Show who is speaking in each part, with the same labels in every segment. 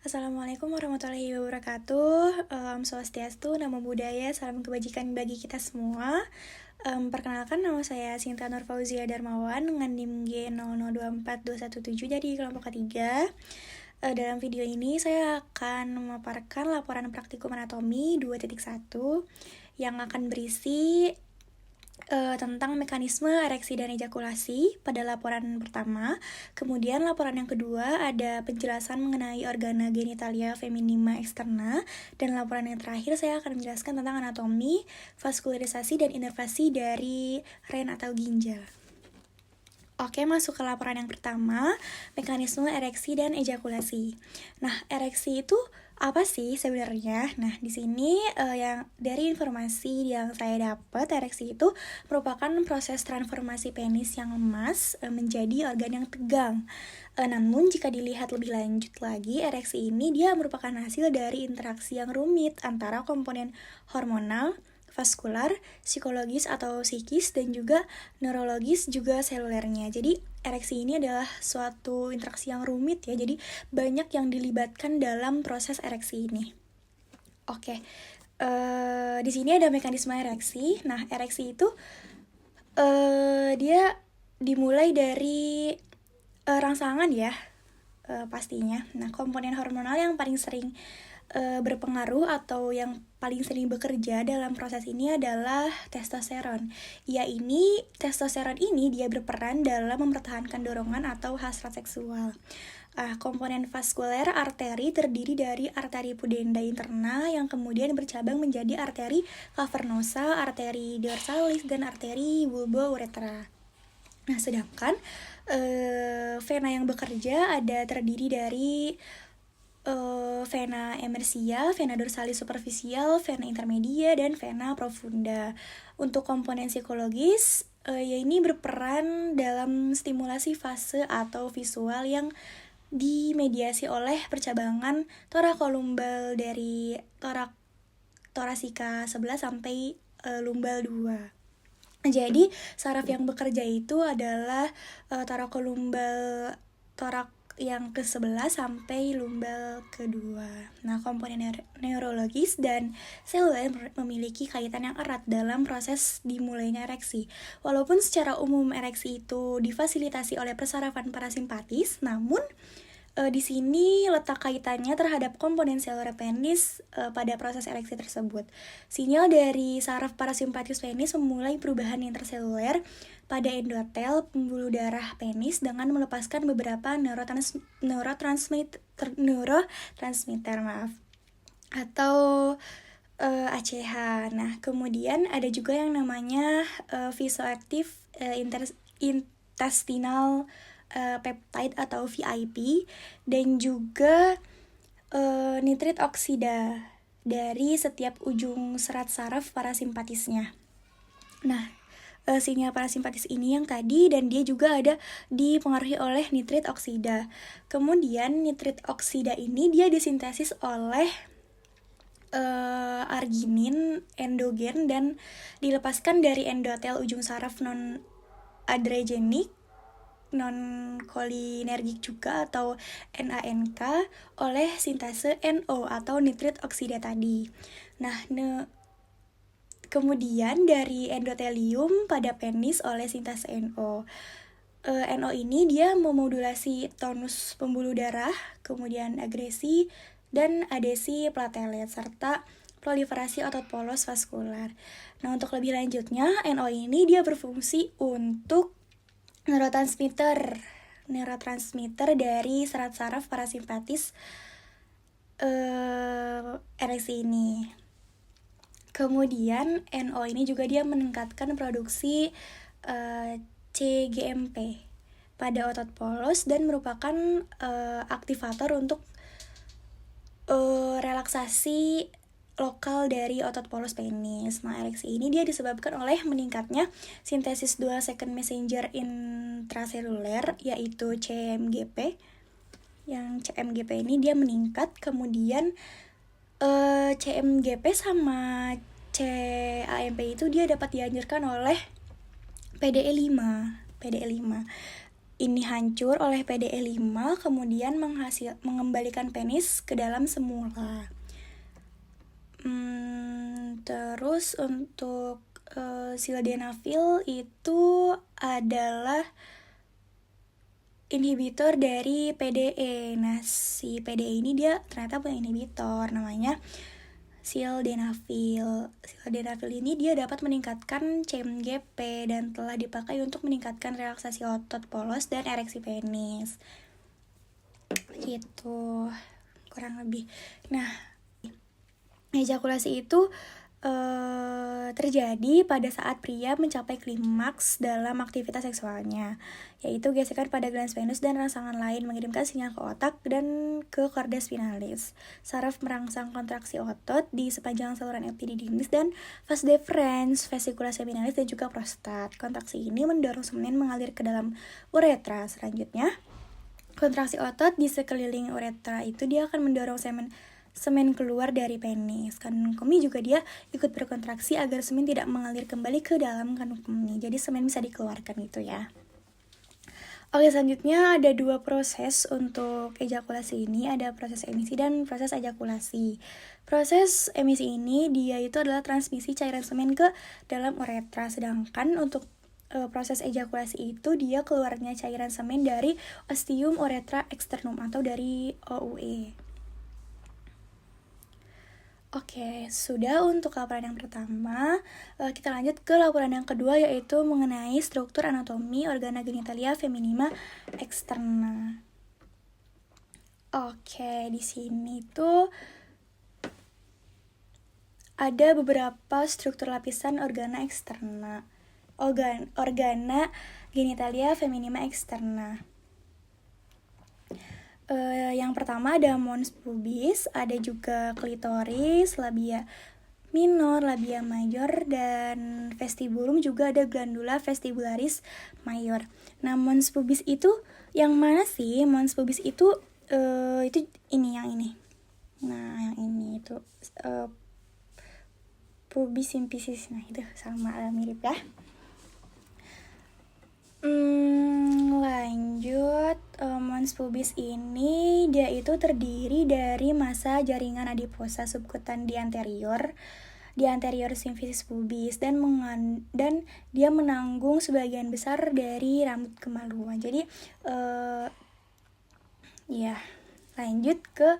Speaker 1: Assalamualaikum warahmatullahi wabarakatuh. Swastiastu, namo buddhaya, salam kebajikan bagi kita semua. Perkenalkan, nama saya Sinta Nurfauzia Darmawan dengan NIM G0024217 dari kelompok ketiga. Dalam video ini saya akan memaparkan laporan praktikum anatomi 2.1 yang akan berisi tentang mekanisme ereksi dan ejakulasi pada laporan pertama. Kemudian laporan yang kedua ada penjelasan mengenai organa genitalia feminima externa, dan laporan yang terakhir saya akan menjelaskan tentang anatomi, vaskularisasi, dan inervasi dari ren atau ginjal. Oke, masuk ke laporan yang pertama, mekanisme ereksi dan ejakulasi. Nah, ereksi itu apa sih sebenarnya? Nah, di sini yang dari informasi yang saya dapat, ereksi itu merupakan proses transformasi penis yang lemas menjadi organ yang tegang. Namun jika dilihat lebih lanjut lagi, ereksi ini dia merupakan hasil dari interaksi yang rumit antara komponen hormonal, vaskular, psikologis atau psikis, dan juga neurologis juga selulernya. Jadi ereksi ini adalah suatu interaksi yang rumit ya. Jadi banyak yang dilibatkan dalam proses ereksi ini. Oke, di sini ada mekanisme ereksi. Nah, ereksi itu dia dimulai dari rangsangan ya, pastinya. Nah, komponen hormonal yang paling sering berpengaruh atau yang paling sering bekerja dalam proses ini adalah testosteron. Testosteron ini dia berperan dalam mempertahankan dorongan atau hasrat seksual. Komponen vaskuler arteri terdiri dari arteri pudenda interna yang kemudian bercabang menjadi arteri cavernosa, arteri dorsalis, dan arteri bulbouretra. Nah, sedangkan vena yang bekerja ada terdiri dari vena emersia, vena dorsalis superficial, vena intermedia, dan vena profunda. Untuk komponen psikologis, ini berperan dalam stimulasi fase atau visual yang dimediasi oleh percabangan torakolumbal dari torasika 11 sampai lumbal 2. Jadi saraf yang bekerja itu adalah torak yang ke-11 sampai lumbal kedua. Nah, komponen neurologis dan seluler memiliki kaitan yang erat dalam proses dimulainya ereksi. Walaupun secara umum ereksi itu difasilitasi oleh persarafan parasimpatis, namun di sini letak kaitannya terhadap komponen seluler penis pada proses ereksi tersebut. Sinyal dari saraf parasimpatis penis memulai perubahan interseluler pada endotel pembuluh darah penis dengan melepaskan beberapa neurotransmitter atau ACH. Nah, kemudian ada juga yang namanya vasoactive intestinal peptide atau VIP, dan juga nitrit oksida dari setiap ujung serat saraf parasimpatisnya. Nah, sinyal parasimpatis ini yang tadi, dan dia juga ada dipengaruhi oleh nitrit oksida. Kemudian nitrit oksida ini dia disintesis oleh arginin endogen dan dilepaskan dari endotel ujung saraf non-adrenergic, non-cholinergic juga atau NANK oleh sintase NO atau nitrit oksida tadi. Nah, kemudian dari endotelium pada penis oleh sintase NO. NO ini dia memodulasi tonus pembuluh darah, kemudian agresi dan adesi platelet serta proliferasi otot polos vaskular. Nah, untuk lebih lanjutnya, NO ini dia berfungsi untuk neurotransmitter dari serat saraf parasimpatis ereksi ini. Kemudian NO ini juga dia meningkatkan produksi CGMP pada otot polos dan merupakan aktivator untuk relaksasi lokal dari otot polos penis. Nah, ereksi ini dia disebabkan oleh meningkatnya sintesis dual second messenger intraseluler, yaitu CMGP. Yang CMGP ini dia meningkat, kemudian CMGP sama CAMP itu dia dapat dianjurkan oleh PDE5. ini hancur oleh PDE5, kemudian mengembalikan penis ke dalam semula. Terus untuk sildenafil itu adalah inhibitor dari PDE. Nah, si PDE ini dia ternyata punya inhibitor namanya sildenafil. Sildenafil ini dia dapat meningkatkan CMGP dan telah dipakai untuk meningkatkan relaksasi otot polos dan ereksi penis. Gitu, kurang lebih. Nah, ejakulasi itu terjadi pada saat pria mencapai klimaks dalam aktivitas seksualnya, yaitu gesekan pada glans penis dan rangsangan lain mengirimkan sinyal ke otak dan ke korda spinalis. Saraf merangsang kontraksi otot di sepanjang saluran epididymis dan vas deferens, vesicula seminalis, dan juga prostat. Kontraksi ini mendorong semen mengalir ke dalam uretra. Selanjutnya, kontraksi otot di sekeliling uretra itu dia akan mendorong semen keluar dari penis. Kandung kemih juga dia ikut berkontraksi agar semen tidak mengalir kembali ke dalam kandung kemih. Jadi semen bisa dikeluarkan gitu ya. Oke, selanjutnya ada 2 proses untuk ejakulasi ini. Ada proses emisi dan proses ejakulasi. Proses emisi ini dia itu adalah transmisi cairan semen ke dalam uretra. Sedangkan untuk proses ejakulasi itu dia keluarnya cairan semen dari ostium uretra externum atau dari OUE. Oke, sudah untuk laporan yang pertama. Kita lanjut ke laporan yang kedua, yaitu mengenai struktur anatomi organa genitalia feminima eksterna. Oke, di sini tuh ada beberapa struktur lapisan organa eksterna. Organa genitalia feminima eksterna. Yang pertama ada mons pubis, ada juga klitoris, labia minor, labia major, dan vestibulum, juga ada glandula vestibularis mayor. Nah, mons pubis itu yang mana sih? Mons pubis itu ini, yang ini. Nah, yang ini itu pubis simplicis. Nah, itu sama, mirip ya. Lanjut, mons pubis ini dia itu terdiri dari massa jaringan adiposa subkutan di anterior simfisis pubis dan dia menanggung sebagian besar dari rambut kemaluan. Jadi ya, lanjut ke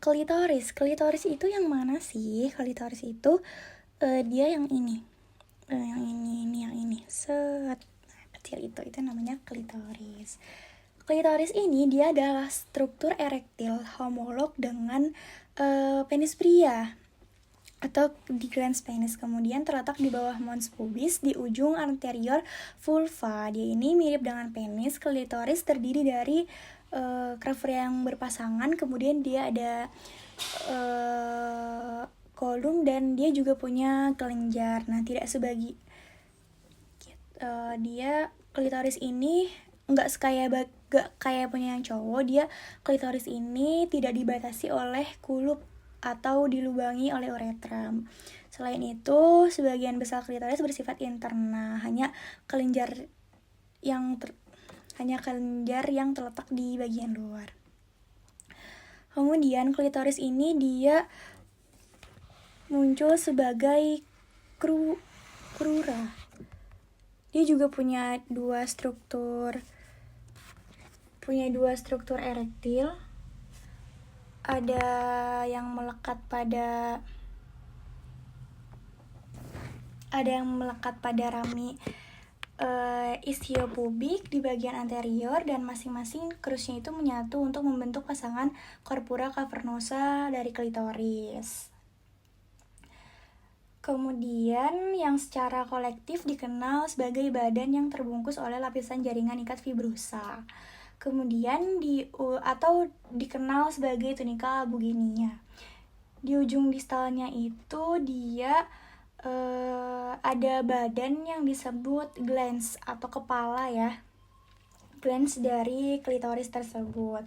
Speaker 1: klitoris. Klitoris itu yang mana sih? Klitoris itu dia yang ini. Yang ini. Kecil itu namanya klitoris. Klitoris ini dia adalah struktur erektil homolog dengan penis pria atau di glans penis, kemudian terletak di bawah mons pubis di ujung anterior vulva. Dia ini mirip dengan penis. Klitoris terdiri dari krafria yang berpasangan, kemudian dia ada kolum dan dia juga punya kelenjar. Nah, tidak sebagi dia klitoris ini nggak kayak punya yang cowok. Dia klitoris ini tidak dibatasi oleh kulup atau dilubangi oleh uretra. Selain itu, sebagian besar klitoris bersifat interna, hanya kelenjar yang terletak di bagian luar. Kemudian klitoris ini dia muncul sebagai crura. Dia juga punya dua struktur erektil. Ada yang melekat pada rami ischiopubik di bagian anterior, dan masing-masing krusnya itu menyatu untuk membentuk pasangan corpora cavernosa dari klitoris. Kemudian yang secara kolektif dikenal sebagai badan yang terbungkus oleh lapisan jaringan ikat fibrosa. Kemudian dikenal sebagai tunika albuginia. Di ujung distalnya itu dia ada badan yang disebut glans atau kepala ya. Glans dari klitoris tersebut.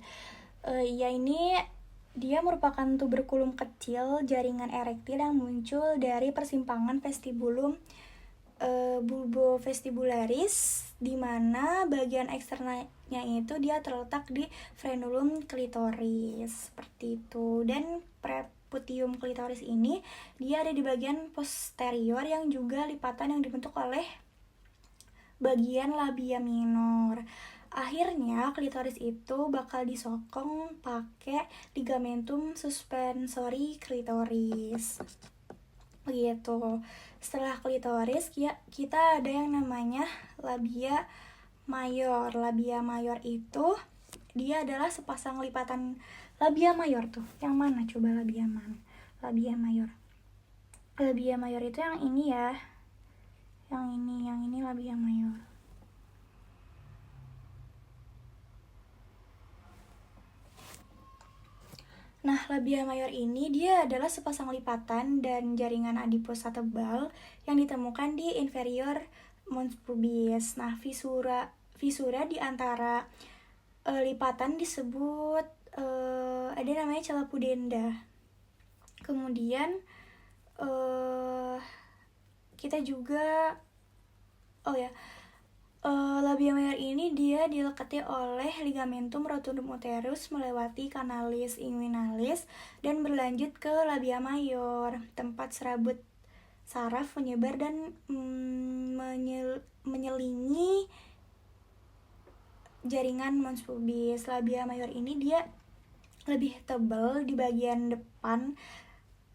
Speaker 1: Dia merupakan tuberkulum kecil jaringan erektil yang muncul dari persimpangan vestibulum bulbo vestibularis, di mana bagian eksternalnya itu dia terletak di frenulum klitoris seperti itu. Dan preputium klitoris ini dia ada di bagian posterior yang juga lipatan yang dibentuk oleh bagian labia minor. Akhirnya klitoris itu bakal disokong pakai ligamentum suspensori klitoris. Begitu. Setelah klitoris kita ada yang namanya labia mayor. Labia mayor itu dia adalah sepasang lipatan labia mayor tuh. Yang mana coba labia mayor? Labia mayor itu yang ini ya. Yang ini labia mayor. Nah, labia mayor ini dia adalah sepasang lipatan dan jaringan adiposa tebal yang ditemukan di inferior mons pubis. Nah, fisura di antara lipatan disebut ada namanya celah pudenda. Kemudian kita juga labia mayor ini dia dilekati oleh ligamentum rotundum uterus melewati canalis inguinalis dan berlanjut ke labia mayor, tempat serabut saraf menyebar dan menyelingi jaringan mons pubis. Labia mayor ini dia lebih tebal di bagian depan,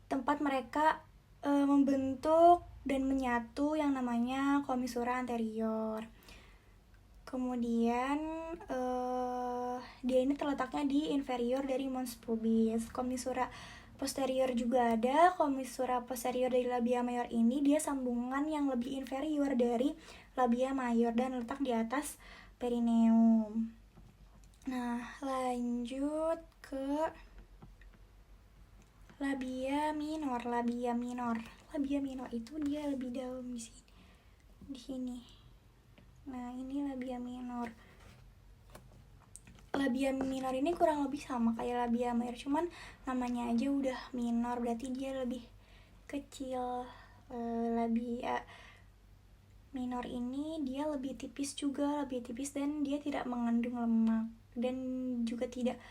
Speaker 1: tempat mereka membentuk dan menyatu yang namanya commissura anterior. Kemudian dia ini terletaknya di inferior dari mons pubis. Commissura posterior juga ada. Commissura posterior dari labia mayor ini dia sambungan yang lebih inferior dari labia mayor dan letak di atas perineum. Nah, lanjut ke labia minor. Labia minor itu dia lebih dalam di sini. Nah, ini labia minor. Labia minor ini kurang lebih sama kayak labia mayor, cuman namanya aja udah minor, berarti dia lebih kecil. Labia minor ini dia lebih tipis dan dia tidak mengandung lemak, dan juga tidak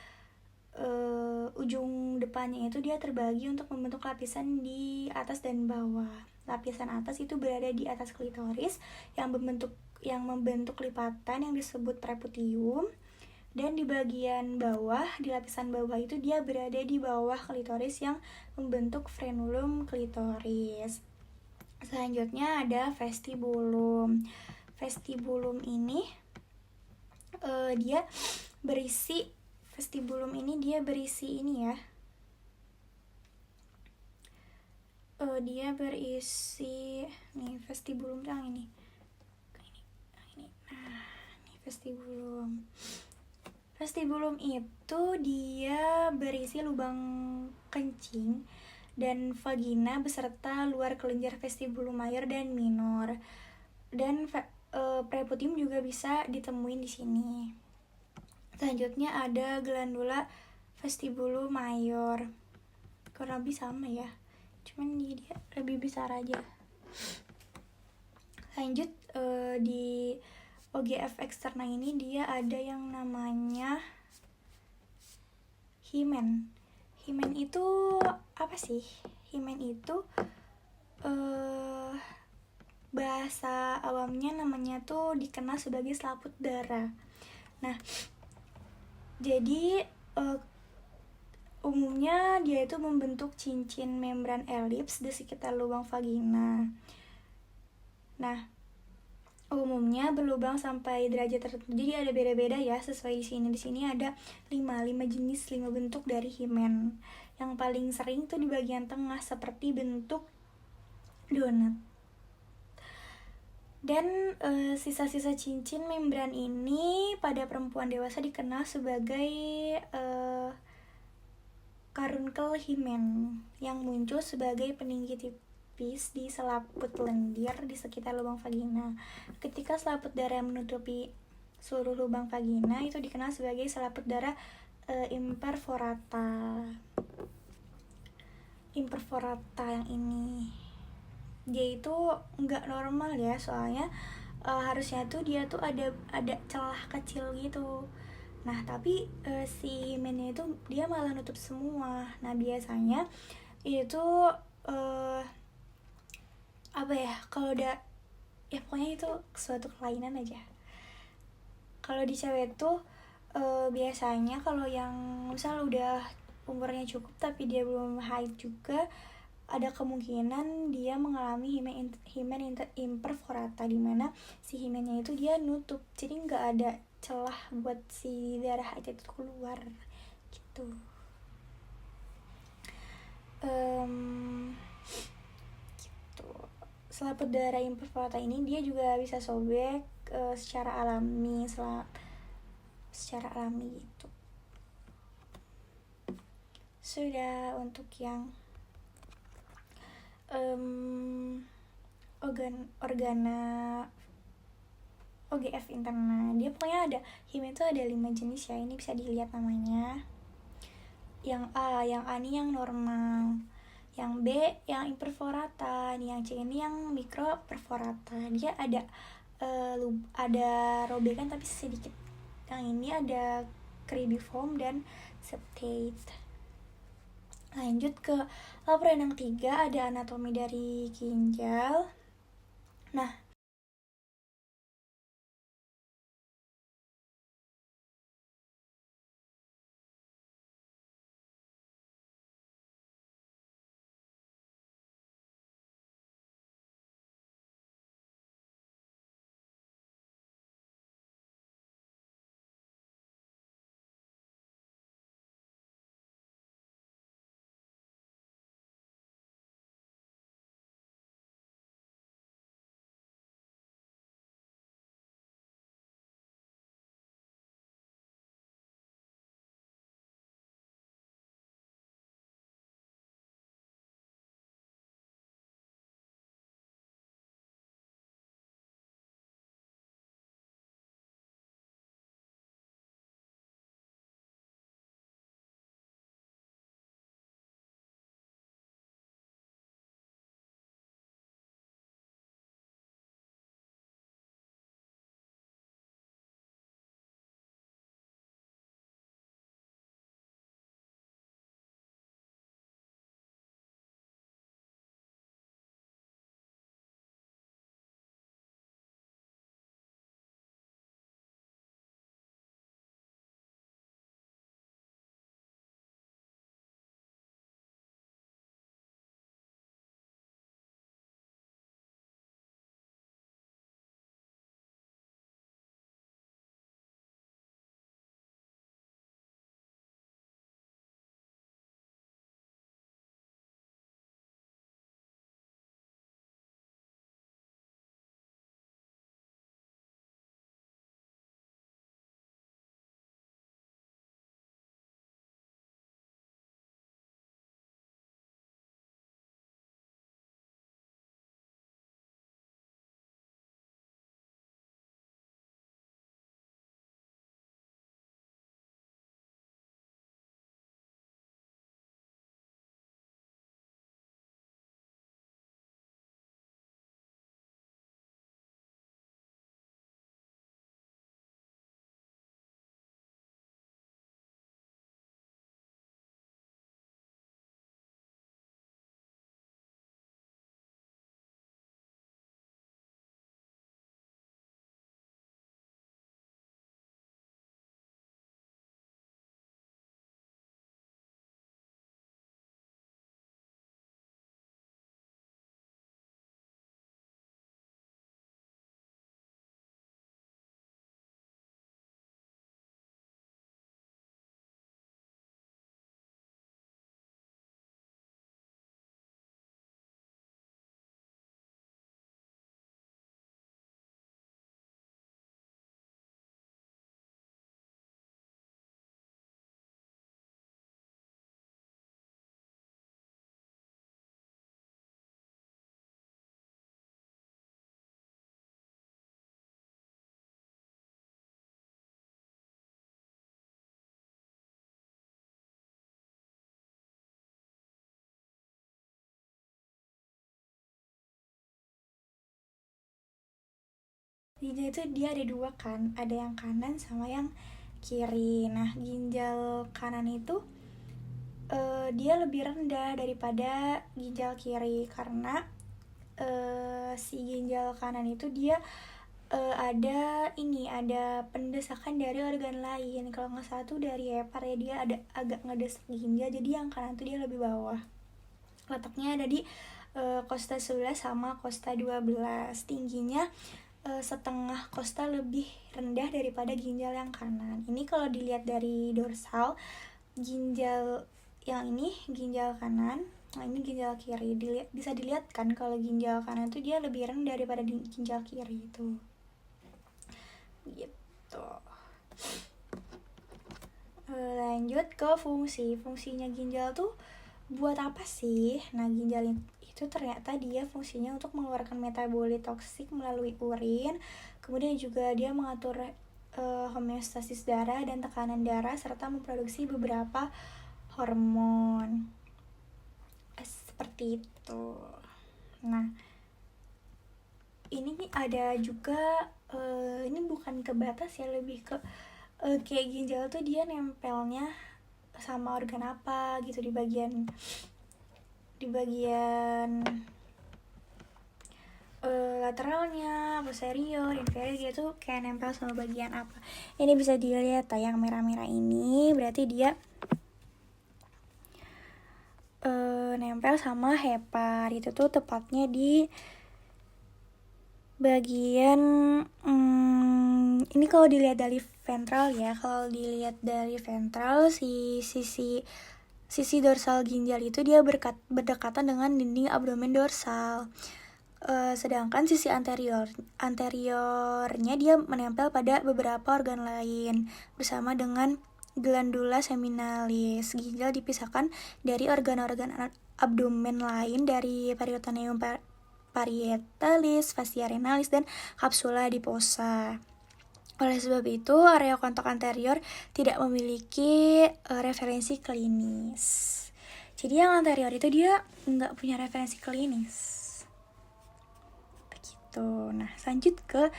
Speaker 1: ujung depannya itu dia terbagi untuk membentuk lapisan di atas dan bawah. Lapisan atas itu berada di atas klitoris yang membentuk lipatan yang disebut preputium, dan di bagian bawah, di lapisan bawah itu dia berada di bawah klitoris yang membentuk frenulum klitoris. Selanjutnya ada vestibulum. Vestibulum ini dia berisi dia berisi nih vestibulum yang ini. Nah, ini vestibulum. Vestibulum itu dia berisi lubang kencing dan vagina beserta luar kelenjar vestibulum mayor dan minor. Dan preputium juga bisa ditemuin di sini. Selanjutnya ada glandula vestibulum mayor. Kurang lebih sama ya, cuman dia lebih besar aja. Lanjut di OGF eksterna ini dia ada yang namanya himen. Himen itu apa sih? Himen itu bahasa awamnya namanya tuh dikenal sebagai selaput darah. Nah, jadi umumnya dia itu membentuk cincin membran elips di sekitar lubang vagina. Nah, umumnya berlubang sampai derajat tertentu. Jadi ada beda-beda ya sesuai di sini. Di sini ada 5 jenis, 5 bentuk dari himen. Yang paling sering tuh di bagian tengah seperti bentuk donat. Dan sisa-sisa cincin membran ini pada perempuan dewasa dikenal sebagai karunkel himen yang muncul sebagai peninggi tipis di selaput lendir di sekitar lubang vagina. Ketika selaput darah menutupi seluruh lubang vagina, itu dikenal sebagai selaput darah imperforata yang ini. dia itu nggak normal ya, soalnya harusnya tuh dia tuh ada celah kecil gitu. Nah tapi si himennya itu dia malah nutup semua. Nah biasanya itu uh, apa ya, kalau udah, ya pokoknya itu suatu kelainan aja. Kalau di cewek tuh biasanya kalau yang misal udah umurnya cukup tapi dia belum haid juga, ada kemungkinan dia mengalami himen imperforata, di mana si himennya itu dia nutup, jadi nggak ada celah buat si darah haid itu keluar gitu. um, gitu. Setelah berdarah imperforata ini dia juga bisa sobek secara alami, secara alami gitu. Sudah untuk yang organa OGF interna, dia pokoknya ada, himen itu ada 5 jenis ya, ini bisa dilihat namanya. Yang A ini yang normal, yang B yang imperforata, yang C ini yang mikroperforata. Dia ada robekan tapi sedikit. Yang ini ada cribriform dan septate. Lanjut ke laporan yang 3, ada anatomi dari ginjal. Nah, Ginjal itu dia ada dua kan, ada yang kanan sama yang kiri. Nah, ginjal kanan itu dia lebih rendah daripada ginjal kiri karena si ginjal kanan itu dia ada pendesakan dari organ lain. Kalau nggak salah tuh dari hepar ya, dia ada agak ngedesak ginjal, jadi yang kanan tuh dia lebih bawah. Letaknya ada di kosta 11 sama kosta 12. Tingginya setengah kosta lebih rendah daripada ginjal yang kanan. Ini kalau dilihat dari dorsal, ginjal yang ini ginjal kanan, nah ini ginjal kiri. Bisa dilihat kan kalau ginjal kanan tuh dia lebih rendah daripada ginjal kiri itu. Gitu. Lanjut ke fungsinya ginjal tuh buat apa sih? Nah, ginjal itu ternyata dia fungsinya untuk mengeluarkan metabolit toksik melalui urin, kemudian juga dia mengatur homeostasis darah dan tekanan darah serta memproduksi beberapa hormon seperti itu. Nah, ini ada juga ini bukan ke batas ya, lebih ke kayak ginjal tuh dia nempelnya sama organ apa gitu di bagian lateralnya, posterior, inferior gitu, kayak nempel sama bagian apa. Ini bisa dilihat yang merah-merah ini berarti dia nempel sama hepar. Itu tuh tepatnya di bagian ini kalau dilihat dari ventral ya. Kalau dilihat dari ventral, sisi dorsal ginjal itu dia berdekatan dengan dinding abdomen dorsal. Sedangkan sisi anteriornya dia menempel pada beberapa organ lain bersama dengan glandula seminalis. Ginjal dipisahkan dari organ-organ abdomen lain dari peritoneum parietalis, fascia renalis, dan kapsula adiposa. Oleh sebab itu, area kontak anterior tidak memiliki referensi klinis. Jadi yang anterior itu dia nggak punya referensi klinis. Begitu. Nah, lanjut ke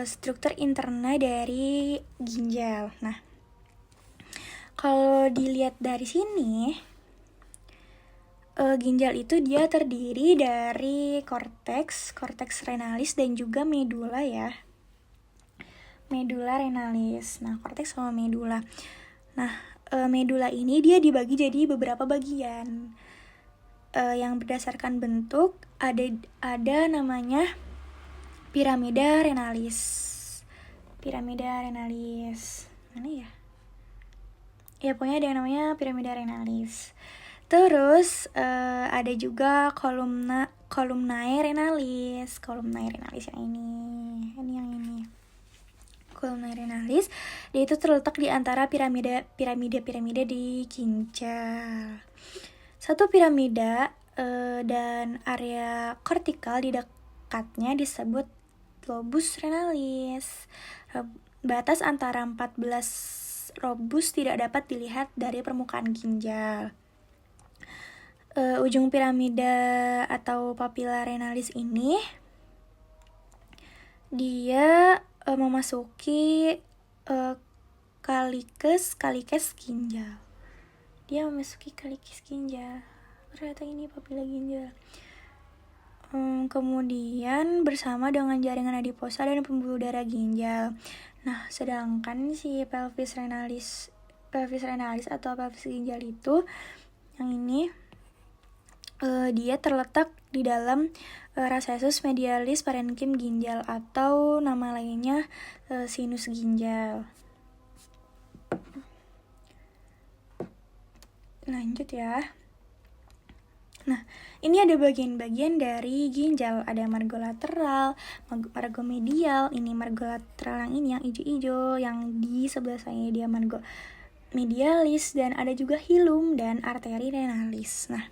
Speaker 1: struktur interna dari ginjal. Nah, kalau dilihat dari sini, ginjal itu dia terdiri dari korteks renalis dan juga medula ya. Medula renalis. Nah, korteks sama medula. Nah, medula ini dia dibagi jadi beberapa bagian. Yang berdasarkan bentuk ada namanya piramida renalis. Mana ya? Ya pokoknya ada yang namanya piramida renalis. Terus ada juga columnae renalis yang ini yang ini. Columnae renalis, dia itu terletak di antara piramida di ginjal. Satu piramida dan area kortikal di dekatnya disebut lobus renalis. Batas antara 14 lobus tidak dapat dilihat dari permukaan ginjal. Ujung piramida atau papilla renalis ini dia memasuki kalikes ginjal. Dia memasuki kalikes ginjal. Ternyata ini papilla ginjal. Kemudian bersama dengan jaringan adiposa dan pembuluh darah ginjal. Nah, sedangkan si pelvis renalis atau pelvis ginjal itu yang ini dia terletak di dalam recessus medialis parenchyma ginjal atau nama lainnya sinus ginjal. Lanjut ya. Nah, ini ada bagian-bagian dari ginjal. Ada margo lateral, margo medial. Ini margo lateral yang ini, yang hijau-hijau. Yang di sebelah saya dia margo medialis. Dan ada juga hilum dan arteri renalis. Nah,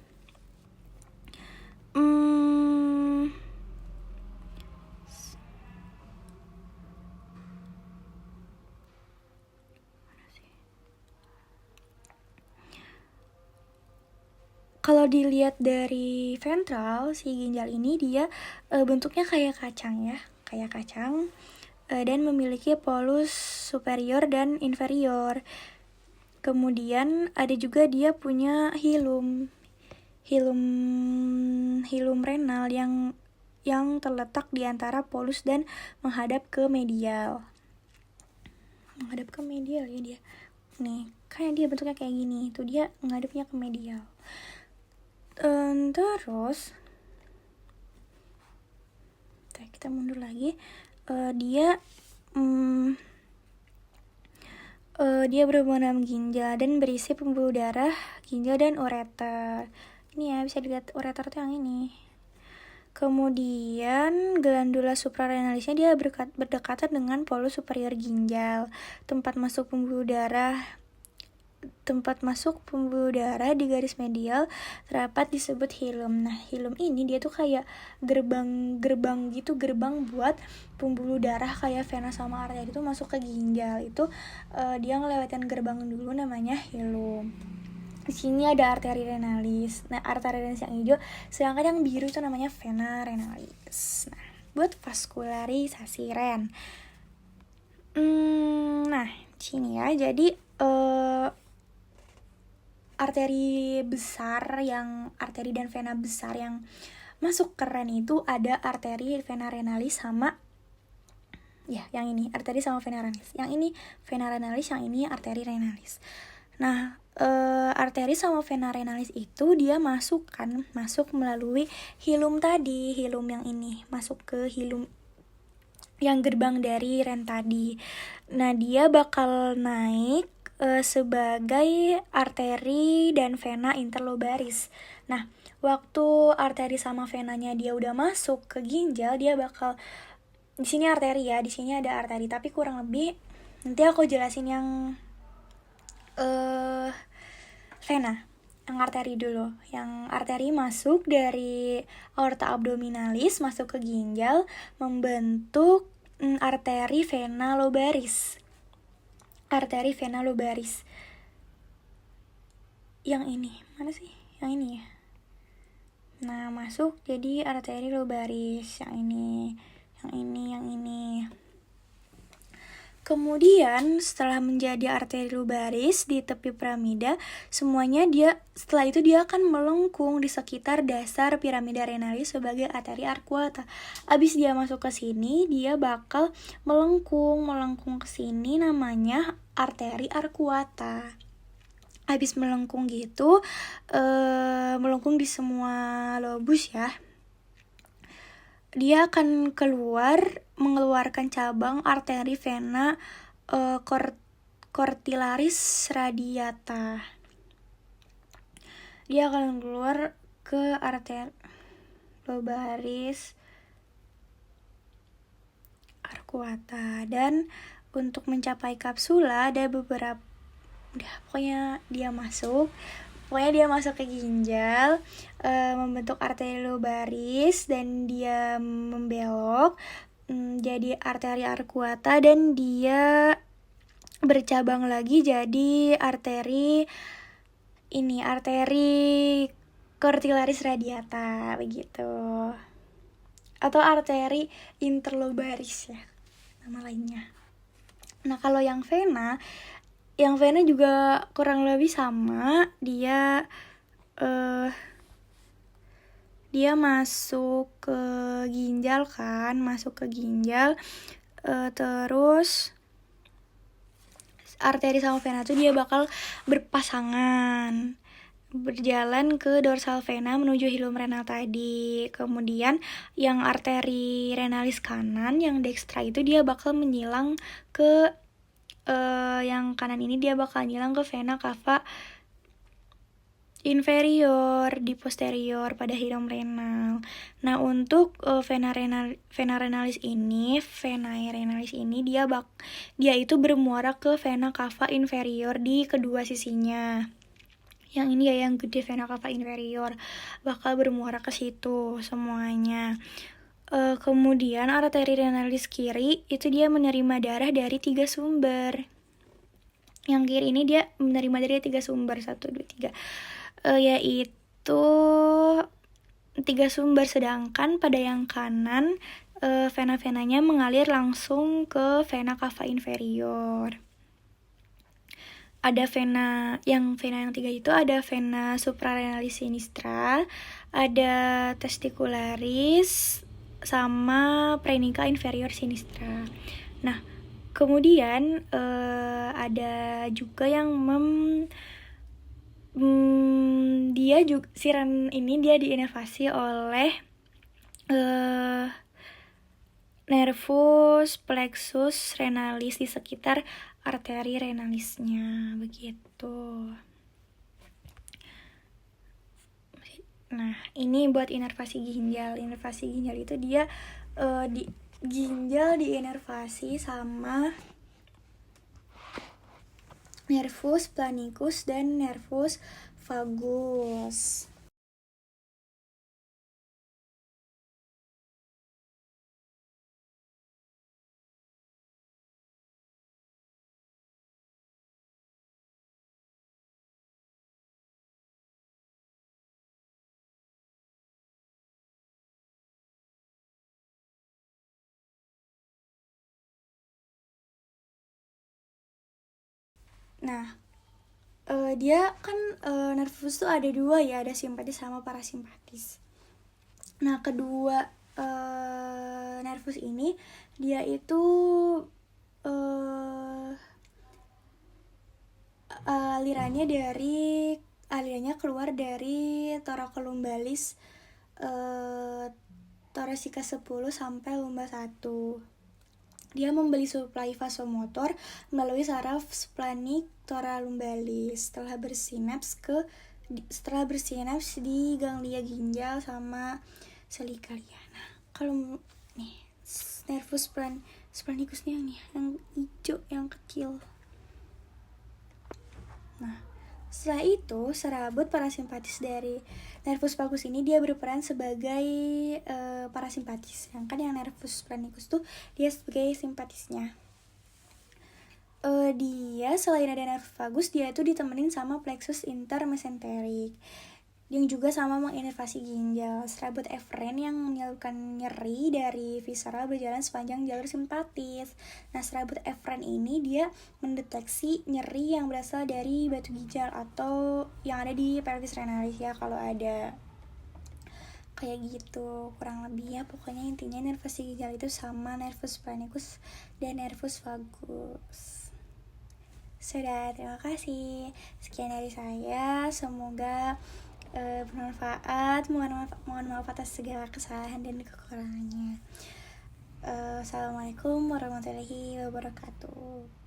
Speaker 1: kalau dilihat dari ventral, si ginjal ini dia bentuknya kayak kacang ya, kayak kacang, dan memiliki polus superior dan inferior. Kemudian ada juga dia punya hilum renal yang terletak di antara polus dan menghadap ke medial ya dia. Nih, kayak dia bentuknya kayak gini, itu dia menghadapnya ke medial. Terus kita mundur lagi. Dia berhubungan dengan ginjal dan berisi pembuluh darah, ginjal, dan ureter. Ini ya, bisa dilihat ureter tuh yang ini. Kemudian glandula suprarenalisnya dia berdekatan dengan polus superior ginjal. Tempat masuk pembuluh di garis medial terdapat disebut hilum. Nah, hilum ini dia tuh kayak gerbang buat pembuluh darah kayak vena sama arteri itu masuk ke ginjal. Itu dia ngelewatin gerbang dulu, namanya hilum. Di sini ada arteri renalis. Nah, arteri renalis yang hijau, sedangkan yang biru itu namanya vena renalis. Nah, buat vaskularisasi ren. Nah, sini ya. Jadi arteri dan vena besar yang masuk ke ren itu ada arteri vena renalis sama yang ini arteri sama vena renalis. Yang ini vena renalis, yang ini arteri renalis. Nah, arteri sama vena renalis itu dia masuk melalui hilum tadi, hilum yang ini masuk ke hilum yang gerbang dari ren tadi. Nah, dia bakal naik sebagai arteri dan vena interlobaris. Nah, waktu arteri sama venanya dia udah masuk ke ginjal, dia bakal di sini arteri ya, di sini ada arteri, tapi kurang lebih nanti aku jelasin yang vena. Yang arteri dulu. Yang arteri masuk dari aorta abdominalis masuk ke ginjal membentuk arteri vena lobaris. Arteri vena lobaris. Yang ini, mana sih? Yang ini ya. Nah, masuk jadi arteri lobaris. Yang ini. Kemudian setelah menjadi arteri lobaris di tepi piramida, setelah itu dia akan melengkung di sekitar dasar piramida renalis sebagai arteri arcuata. Abis dia masuk ke sini, dia bakal melengkung ke sini, namanya arteri arcuata. Habis melengkung gitu, melengkung di semua lobus ya, dia akan mengeluarkan cabang arteri vena cortilaris radiata. Dia akan keluar ke arteri lobaris arcuata. Dan untuk mencapai kapsula ada beberapa, pokoknya dia masuk ke ginjal, membentuk arteri lobaris, dan dia membelok jadi arteri arcuata, dan dia bercabang lagi jadi arteri cortilaris radiata begitu, atau arteri interlobaris ya nama lainnya. Nah, kalau yang vena juga kurang lebih sama, dia masuk ke ginjal kan, terus arteri sama vena tuh dia bakal berpasangan, berjalan ke dorsal vena menuju hilum renal tadi. Kemudian yang arteri renalis kanan, yang dextra itu dia bakal menyilang ke yang kanan ini, dia bakal nyilang ke vena cava inferior di posterior pada hilum renal. Nah, untuk vena renalis ini dia itu bermuara ke vena cava inferior di kedua sisinya. Yang ini ya, yang gede, vena cava inferior bakal bermuara ke situ semuanya. Kemudian arteri renalis kiri itu dia menerima darah dari 3 sumber. Yang kiri ini dia menerima dari 3 sumber, 1, 2, 3, yaitu 3 sumber. Sedangkan pada yang kanan vena-venanya mengalir langsung ke vena cava inferior. Ada vena yang 3 itu ada vena suprarenalis sinistra, ada testicularis, sama praenica inferior sinistra. Nah, kemudian ada juga yang dia juga siran ini dia diinervasi oleh nervus plexus renalis di sekitar arteri renalisnya, begitu. Nah, ini buat inervasi ginjal. Inervasi ginjal itu dia di ginjal diinervasi sama nervus planicus dan nervus vagus. Nah, dia kan nervus tuh ada 2 ya, ada simpatis sama parasimpatis. Nah, kedua nervus ini dia itu alirannya keluar dari thoracolumbalis thoracica 10 sampai lumba 1. Dia membeli suplai vasomotor melalui saraf splenic thoracolumbalis setelah bersinaps di ganglia ginjal sama selikalia. Nah, kalau nih nervus splenicusnya yang hijau yang kecil. Nah, setelah itu serabut parasimpatis dari nervus vagus ini dia berperan sebagai parasimpatis, sedangkan yang nervus splenikus tuh dia sebagai simpatisnya. Dia selain ada nervus vagus, dia itu ditemenin sama plexus intermesenteric yang juga sama menginervasi ginjal. Serabut efren yang menyebabkan nyeri dari visceral berjalan sepanjang jalur simpatis. Nah, serabut efren ini dia mendeteksi nyeri yang berasal dari batu ginjal atau yang ada di pelvis renalis ya, kalau ada kayak gitu kurang lebih ya. Pokoknya intinya inervasi ginjal itu sama nervus splenikus dan nervus vagus. Sudah, terima kasih. Sekian dari saya. Semoga bermanfaat. Mohon maaf atas segala kesalahan dan kekurangannya. Assalamualaikum warahmatullahi wabarakatuh.